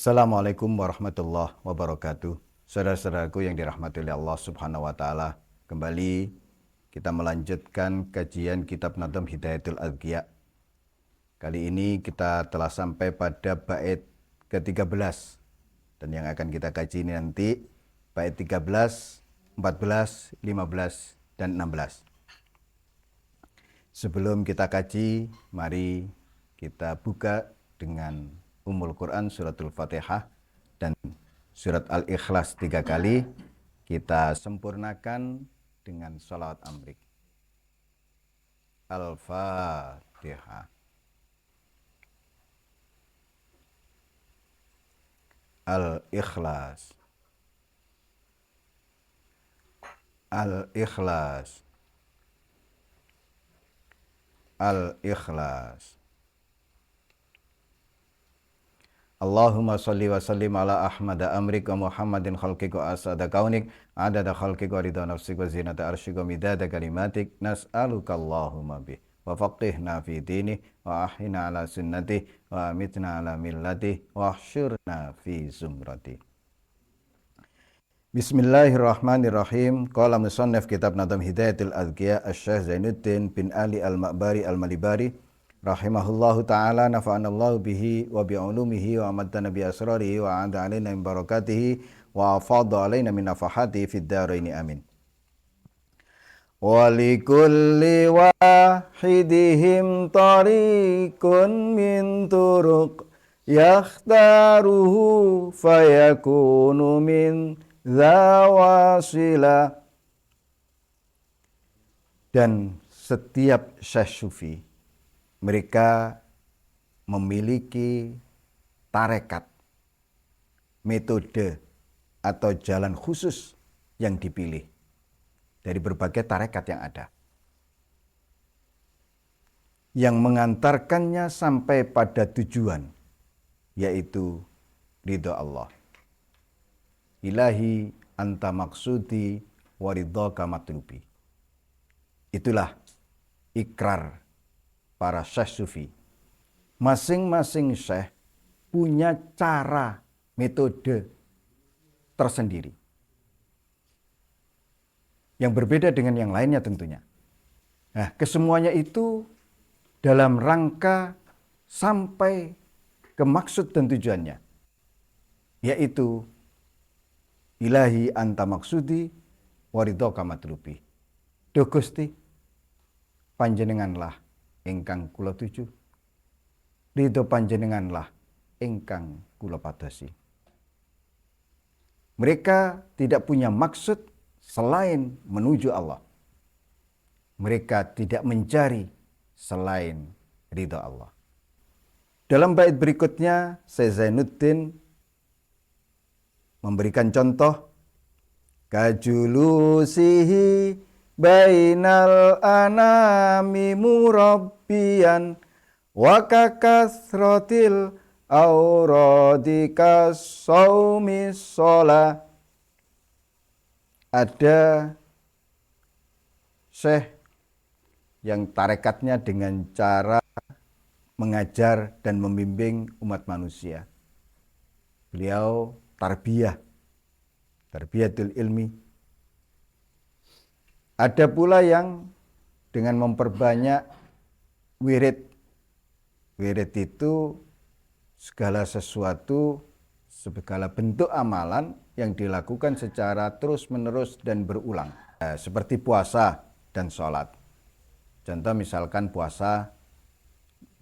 Assalamualaikum warahmatullahi wabarakatuh. Saudara-saudaraku yang dirahmati oleh Allah Subhanahu wa taala, kembali kita melanjutkan kajian kitab Nadham Hidayatul Adqiya. Kali ini kita telah sampai pada bait ke-13 dan yang akan kita kaji ini nanti bait 13, 14, 15 dan 16. Sebelum kita kaji, mari kita buka dengan Ummul Quran suratul Fatihah dan surat Al-Ikhlas 3 kali. Kita sempurnakan dengan sholawat amrik. Al-Fatihah. Al-Ikhlas. Al-Ikhlas. Al-Ikhlas. Allahumma salli wa sallim ala Ahmad amrik wa Muhammadin khalqik wa asada kaunik adada khalqik wa ridha nafsik wa zinata arsyik wa midada kalimatik nas'aluka Allahumma bih wa faqihna fi dinih wa ahina ala sunnatih wa amitna ala millatih wa ahsyurna fi zumratih. Bismillahirrahmanirrahim. Qala musannif kitab Nadham Hidayatul Adqiya Asy-Syaikh Zainuddin bin Ali Al-Ma'bari Al-Malibari rahimahullahu ta'ala, nafa'anallahu bihi wa bi'ulumihi wa amaddana bi asrarihi wa a'ada alaina min barakatihi wa afadha alaina min nafahatihi fid dharaini amin. Wa likulli wahidihim tariqun min turuq yakhtaruhu fayakunu min zawasila. Dan setiap syekh sufi mereka memiliki tarekat, metode atau jalan khusus yang dipilih dari berbagai tarekat yang ada, yang mengantarkannya sampai pada tujuan, yaitu ridho Allah. Ilahi anta maksudi wa ridhaka matlubi. Itulah ikrar para syekh sufi. Masing-masing syekh punya cara, metode tersendiri yang berbeda dengan yang lainnya tentunya. Nah, kesemuanya itu dalam rangka sampai ke maksud dan tujuannya, yaitu ilahi anta maksudi wa ridhaka matlubi. Duh Gusti, panjenenganlah ingkang kula tuju, ridho panjenenganlah ingkang kula padosi. Mereka tidak punya maksud selain menuju Allah. Mereka tidak mencari selain ridho Allah. Dalam bait berikutnya, Syekh Zainuddin memberikan contoh kajulusihi bainal anami murabbiyan wa kakasrotil auradika saumis sholah. Ada syekh yang tarekatnya dengan cara mengajar dan membimbing umat manusia. Beliau tarbiyatul ilmi. Ada pula yang dengan memperbanyak wirid. Wirid itu segala sesuatu, segala bentuk amalan yang dilakukan secara terus-menerus dan berulang. Seperti puasa dan sholat. Contoh misalkan puasa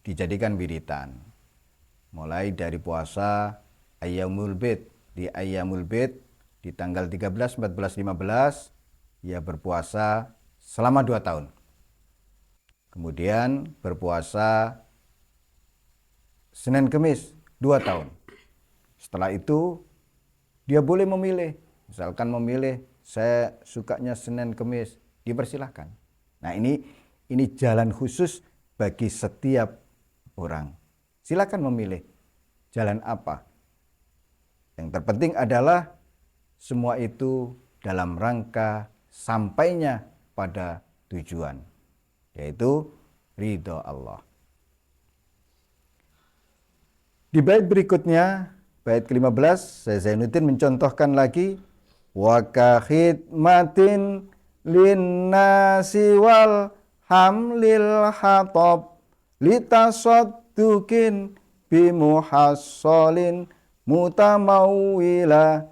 dijadikan wiridan. Mulai dari puasa Ayyamul Bid. Di Ayyamul Bid di tanggal 13, 14, 15 ia berpuasa selama 2 tahun. Kemudian berpuasa Senin Kemis 2 tahun. Setelah itu dia boleh memilih. Misalkan memilih, saya sukanya Senin Kemis, dipersilahkan. Nah, ini jalan khusus bagi setiap orang. Silakan memilih jalan apa. Yang terpenting adalah semua itu dalam rangka sampainya pada tujuan, yaitu ridho Allah. Di bait berikutnya, bait ke-15 Syekh Zainuddin mencontohkan lagi wa ka khidmatin linnasi wal hamlil hatab litasadduqin bimuhassalin mutamawwila.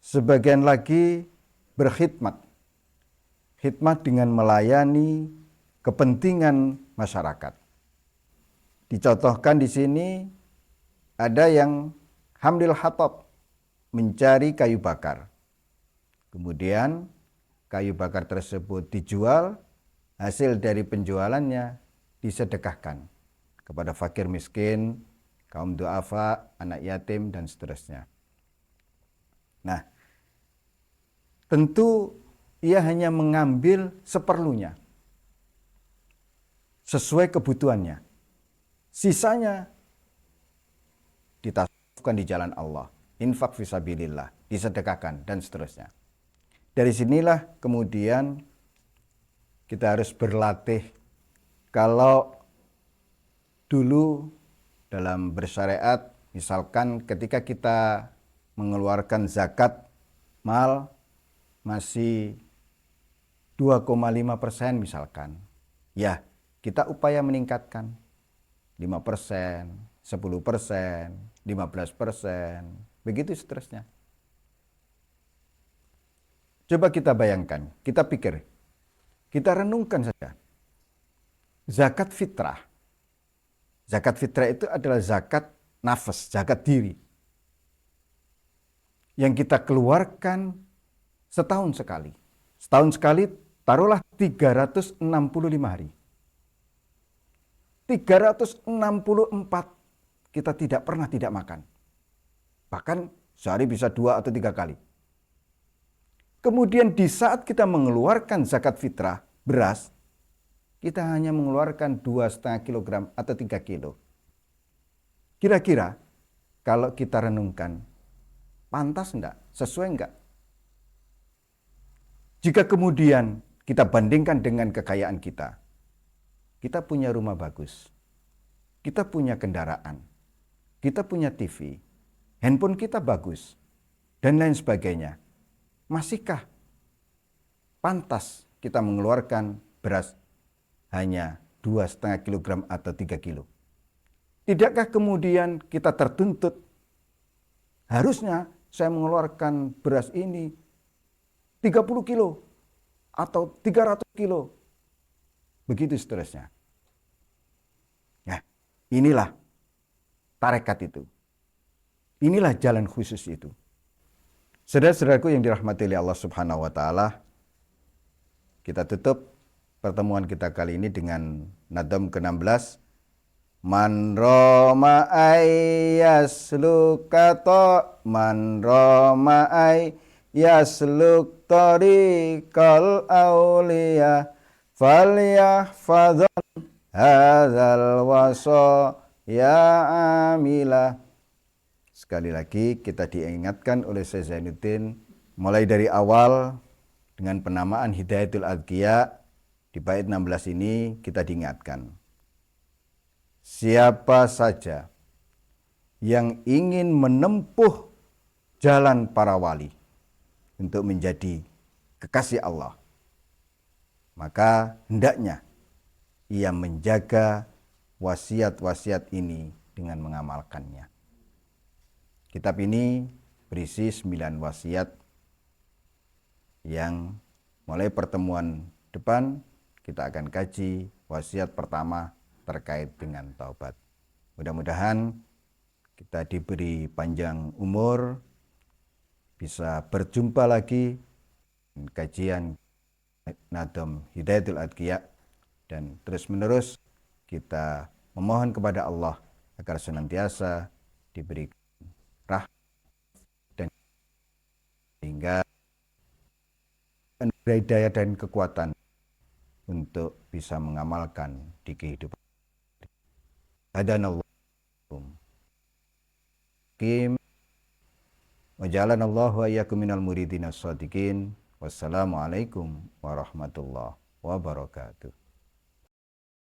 Sebagian lagi berkhidmat. Khidmat dengan melayani kepentingan masyarakat. Dicontohkan di sini ada yang hamlil hatab, mencari kayu bakar. Kemudian kayu bakar tersebut dijual, hasil dari penjualannya disedekahkan kepada fakir miskin, kaum duafa, anak yatim, dan seterusnya. Nah, tentu ia hanya mengambil seperlunya, sesuai kebutuhannya. Sisanya ditasawufkan di jalan Allah, infak fisabilillah, disedekahkan, dan seterusnya. Dari sinilah kemudian kita harus berlatih. Kalau dulu dalam bersyariat, misalkan ketika kita mengeluarkan zakat mal masih 2,5% misalkan, ya kita upaya meningkatkan 5%, 10%, 15%, begitu seterusnya. Coba kita bayangkan, kita pikir, kita renungkan saja. Zakat fitrah. Zakat fitrah itu adalah zakat nafas, zakat diri. Yang kita keluarkan setahun sekali. Setahun sekali, taruhlah 365 hari. 364 kita tidak pernah tidak makan. Bahkan sehari bisa 2 atau 3 kali. Kemudian di saat kita mengeluarkan zakat fitrah, beras, kita hanya mengeluarkan 2,5 kilogram atau 3 kilo. Kira-kira kalau kita renungkan, pantas enggak? Sesuai enggak? Jika kemudian kita bandingkan dengan kekayaan kita punya rumah bagus, kita punya kendaraan, kita punya TV, handphone kita bagus, dan lain sebagainya. Masihkah pantas kita mengeluarkan beras hanya 2,5 kilogram atau 3 kilo? Tidakkah kemudian kita tertuntut, harusnya saya mengeluarkan beras ini 30 kilo atau 300 kilo? Begitu seterusnya. Nah, inilah tarekat itu. Inilah jalan khusus itu. Saudara-saudaraku yang dirahmati oleh Allah Subhanahu wa taala, kita tutup pertemuan kita kali ini dengan nadam ke-16. Man roma man roma yasluk tariqal auliya falyahfadhan hadzal wasa ya amila. Sekali lagi kita diingatkan oleh Syekh Zainuddin mulai dari awal dengan penamaan Hidayatul Adqiya. Di bait 16 ini kita diingatkan, siapa saja yang ingin menempuh jalan para wali untuk menjadi kekasih Allah, maka hendaknya ia menjaga wasiat-wasiat ini dengan mengamalkannya. Kitab ini berisi 9 wasiat yang mulai pertemuan depan kita akan kaji wasiat pertama terkait dengan taubat. Mudah-mudahan kita diberi panjang umur, bisa berjumpa lagi dengan kajian Nadam Hidayatul Adqiya, dan terus-menerus kita memohon kepada Allah agar senantiasa diberi rahmat dan sehingga hidayah dan kekuatan untuk bisa mengamalkan di kehidupan. Hadanallahu kim wa ja'alanallahu wa iyyakum minal muridin as-shadiqin. Wassalamualaikum warahmatullahi wabarakatuh.